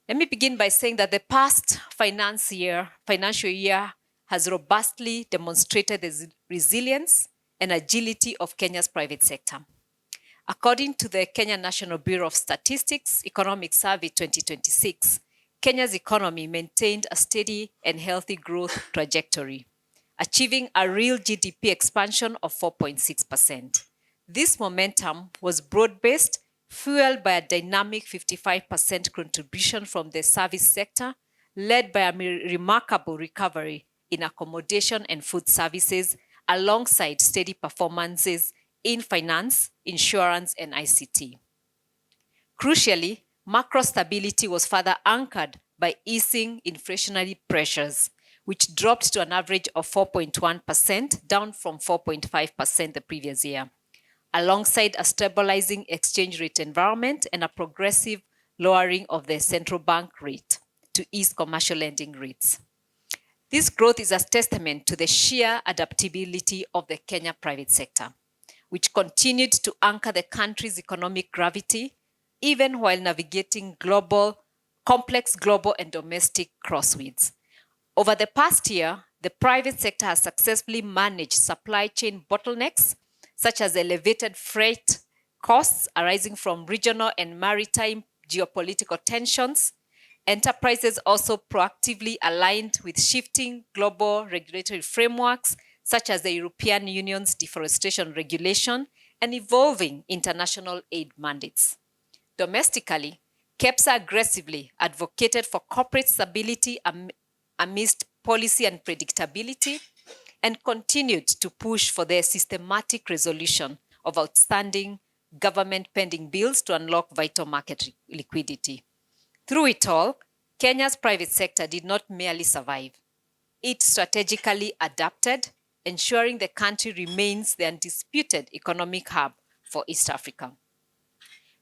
Let me begin by saying that the past financial year has robustly demonstrated the resilience and agility of Kenya's private sector. According to the Kenya National Bureau of Statistics Economic Survey 2026, Kenya's economy maintained a steady and healthy growth trajectory, achieving a real GDP expansion of 4.6%. This momentum was broad-based, fueled by a dynamic 55% contribution from the service sector, led by a remarkable recovery in accommodation and food services, alongside steady performances in finance, insurance, and ICT. Crucially, macro stability was further anchored by easing inflationary pressures, which dropped to an average of 4.1%, down from 4.5% the previous year, alongside a stabilizing exchange rate environment and a progressive lowering of the central bank rate to ease commercial lending rates. This growth is a testament to the sheer adaptability of the Kenya private sector, which continued to anchor the country's economic gravity, even while navigating complex global and domestic crosswinds. Over the past year, the private sector has successfully managed supply chain bottlenecks, such as elevated freight costs arising from regional and maritime geopolitical tensions. Enterprises also proactively aligned with shifting global regulatory frameworks, such as the European Union's deforestation regulation and evolving international aid mandates. Domestically, Kepsa aggressively advocated for corporate stability amidst policy unpredictability and continued to push for the systematic resolution of outstanding government pending bills to unlock vital market liquidity. Through it all, Kenya's private sector did not merely survive. It strategically adapted, ensuring the country remains the undisputed economic hub for East Africa.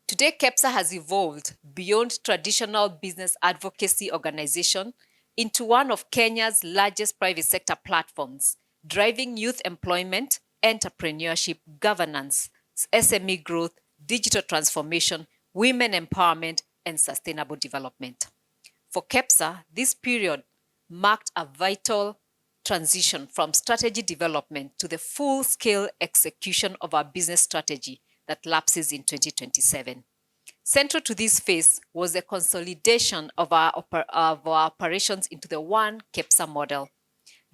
Today, Kepsa has evolved beyond traditional business advocacy organization into one of Kenya's largest private sector platforms, driving youth employment, entrepreneurship, governance, SME growth, digital transformation, women empowerment, and sustainable development. For Kepsa, this period marked a vital transition from strategy development to the full-scale execution of our business strategy that lapses in 2027. Central to this phase was the consolidation of our operations into the one Kepsa model.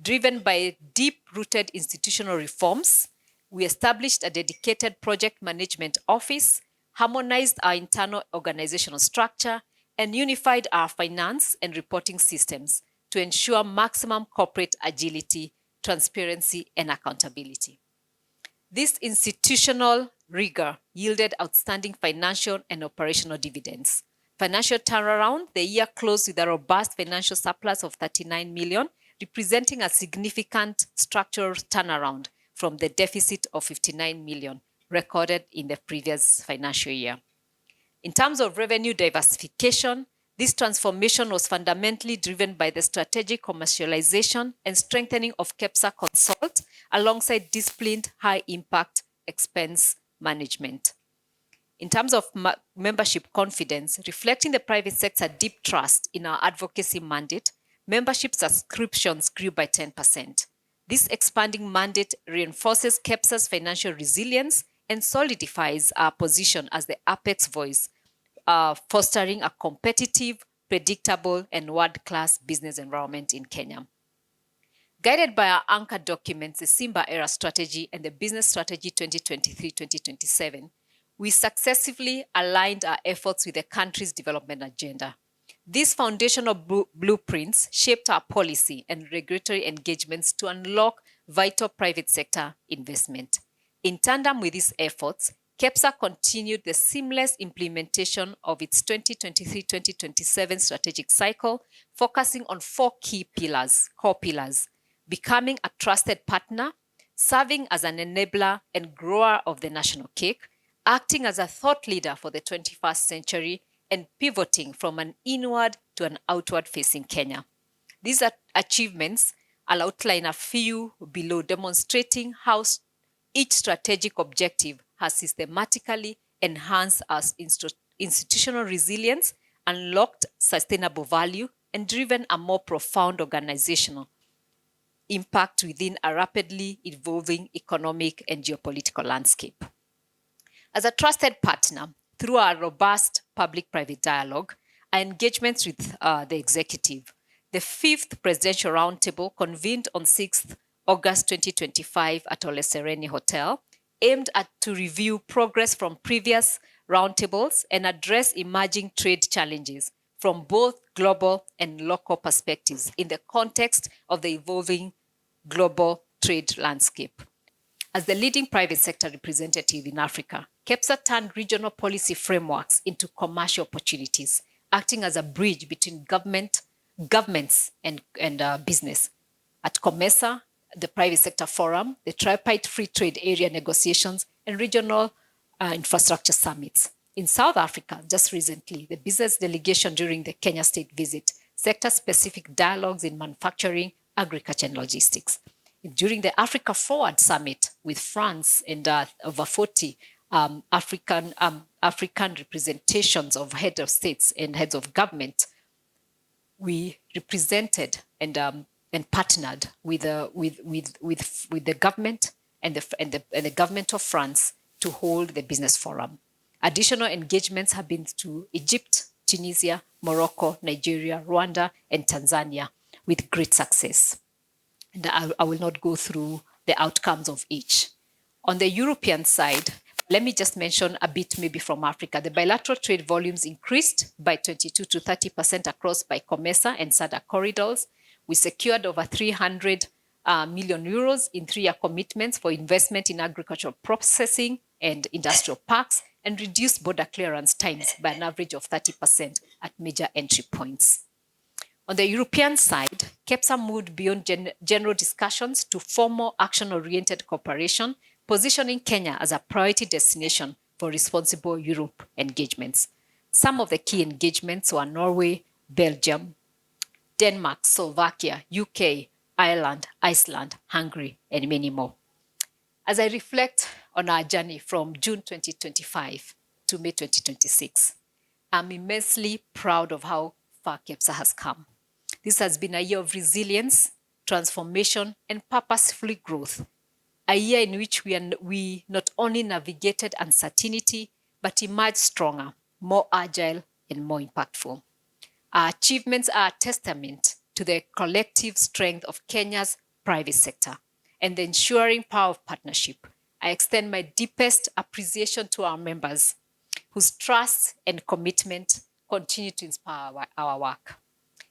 Driven by deep-rooted institutional reforms, we established a dedicated project management office, harmonized our internal organizational structure, and unified our finance and reporting systems to ensure maximum corporate agility, transparency, and accountability. This institutional rigor yielded outstanding financial and operational dividends. Financial turnaround, the year closed with a robust financial surplus of 39 million, representing a significant structural turnaround from the deficit of 59 million recorded in the previous financial year. In terms of revenue diversification, this transformation was fundamentally driven by the strategic commercialization and strengthening of Kepsa Consult alongside disciplined high-impact expense management. In terms of membership confidence, reflecting the private sector deep trust in our advocacy mandate, membership subscriptions grew by 10%. This expanding mandate reinforces Kepsa's financial resilience and solidifies our position as the apex voice, fostering a competitive, predictable, and world-class business environment in Kenya. Guided by our anchor documents, the Simba Era Strategy and the Business Strategy 2023-2027, we successively aligned our efforts with the country's development agenda. These foundational blueprints shaped our policy and regulatory engagements to unlock vital private sector investment. In tandem with these efforts, Kepsa continued the seamless implementation of its 2023-2027 strategic cycle, focusing on four core pillars: becoming a trusted partner, serving as an enabler and grower of the national cake, acting as a thought leader for the 21st century, and pivoting from an inward to an outward-facing Kenya. These achievements, I'll outline a few below, demonstrating how each strategic objective has systematically enhanced our institutional resilience unlocked sustainable value and driven a more profound organizational impact within a rapidly evolving economic and geopolitical landscape. As a trusted partner, through our robust public-private dialogue, our engagements with the executive, the 5th Presidential Roundtable convened on 6th August 2025 at Ole Sereni Hotel, aimed at to review progress from previous roundtables and address emerging trade challenges from both global and local perspectives in the context of the evolving global trade landscape. As the leading private sector representative in Africa, Kepsa turned regional policy frameworks into commercial opportunities, acting as a bridge between governments and business. At COMESA, the Private Sector Forum, the Tripartite Free Trade Area negotiations, and regional infrastructure summits. In South Africa, just recently, the business delegation during the Kenya state visit, sector-specific dialogues in manufacturing, agriculture, and logistics. During the Africa Forward Summit with France and over 40 African representations of heads of states and heads of government, we represented and partnered with the government and the government of France to hold the business forum. Additional engagements have been to Egypt, Tunisia, Morocco, Nigeria, Rwanda, and Tanzania with great success. And I will not go through the outcomes of each. On the European side, let me just mention a bit maybe from Africa. The bilateral trade volumes increased by 22 to 30% across by COMESA and SADC corridors. We secured over 300 million euros in 3-year commitments for investment in agricultural processing and industrial parks, and reduced border clearance times by an average of 30% at major entry points. On the European side, Kepsa moved beyond general discussions to formal action-oriented cooperation, positioning Kenya as a priority destination for responsible Europe engagements. Some of the key engagements were Norway, Belgium, Denmark, Slovakia, UK, Ireland, Iceland, Hungary, and many more. As I reflect on our journey from June 2025 to May 2026, I'm immensely proud of how far Kepsa has come. This has been a year of resilience, transformation, and purposeful growth. A year in which we not only navigated uncertainty, but emerged stronger, more agile, and more impactful. Our achievements are a testament to the collective strength of Kenya's private sector and the ensuring power of partnership. I extend my deepest appreciation to our members whose trust and commitment continue to inspire our work.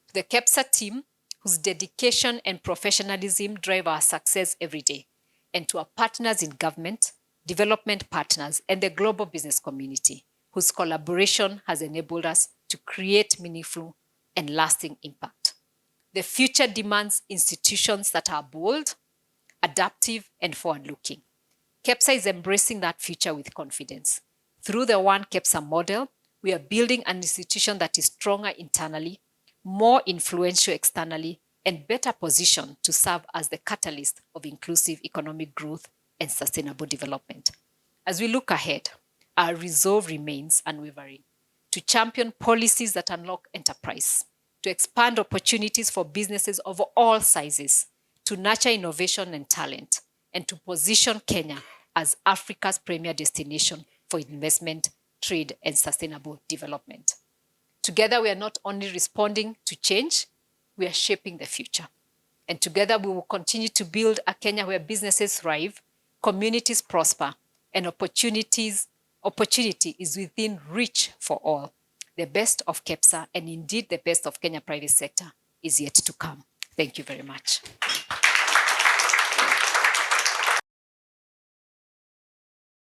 To the Kepsa team, whose dedication and professionalism drive our success every day, and to our partners in government, development partners, and the global business community, whose collaboration has enabled us to create meaningful and lasting impact. The future demands institutions that are bold, adaptive, and forward-looking. Kepsa is embracing that future with confidence. Through the One Kepsa model, we are building an institution that is stronger internally, more influential externally, and better positioned to serve as the catalyst of inclusive economic growth and sustainable development. As we look ahead, our resolve remains unwavering to champion policies that unlock enterprise, to expand opportunities for businesses of all sizes, to nurture innovation and talent, and to position Kenya as Africa's premier destination for investment, trade, and sustainable development. Together, we are not only responding to change, we are shaping the future. And together, we will continue to build a Kenya where businesses thrive, communities prosper, and opportunity is within reach for all. The best of Kepsa, and indeed the best of Kenya private sector, is yet to come. Thank you very much.